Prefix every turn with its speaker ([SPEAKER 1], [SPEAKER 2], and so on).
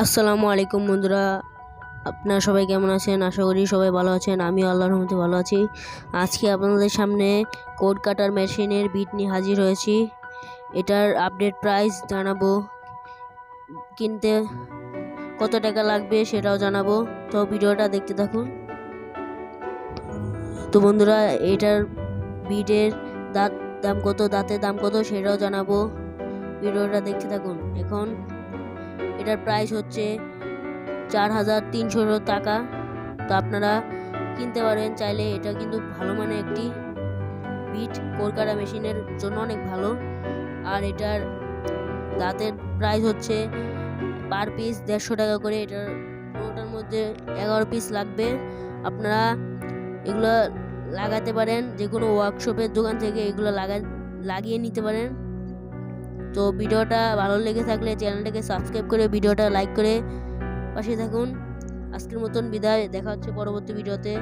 [SPEAKER 1] আসসালামু আলাইকুম বন্ধুরা, আপনারা সবাই কেমন আছেন? আশা করি সবাই ভালো আছেন। আমি আল্লাহর রহমতে ভালো আছি। আজকে আপনাদের সামনে কোড কাটার মেশিনের বিট নিয়ে হাজির হয়েছি। এটার আপডেট প্রাইস জানাবো, কিনতে কত টাকা লাগবে সেটাও জানাবো। তো ভিডিওটা দেখতে থাকুন। তো বন্ধুরা, এটার বিটের দাম কত, দাঁতের দাম কত সেটাও জানাবো। ভিডিওটা দেখতে থাকুন। এখন এটার প্রাইস হচ্ছে 4,300 টাকা। তো আপনারা কিনতে পারেন চাইলে। এটা কিন্তু ভালো মানের একটি বিট, কোড কাটা মেশিনের জন্য অনেক ভালো। আর এটার দাঁতের প্রাইস হচ্ছে পার পিস 150 টাকা করে। ওটার মধ্যে 11 পিস লাগবে। আপনারা এগুলো লাগাতে পারেন যে কোনো ওয়ার্কশপের দোকান থেকে, এগুলো লাগিয়ে নিতে পারেন। তো ভিডিওটা ভালো লেগে থাকলে চ্যানেলটাকে সাবস্ক্রাইব করে ভিডিওটা লাইক করে পাশে থাকুন। আজকের মতন বিদায়, দেখা হচ্ছে পরবর্তী ভিডিওতে।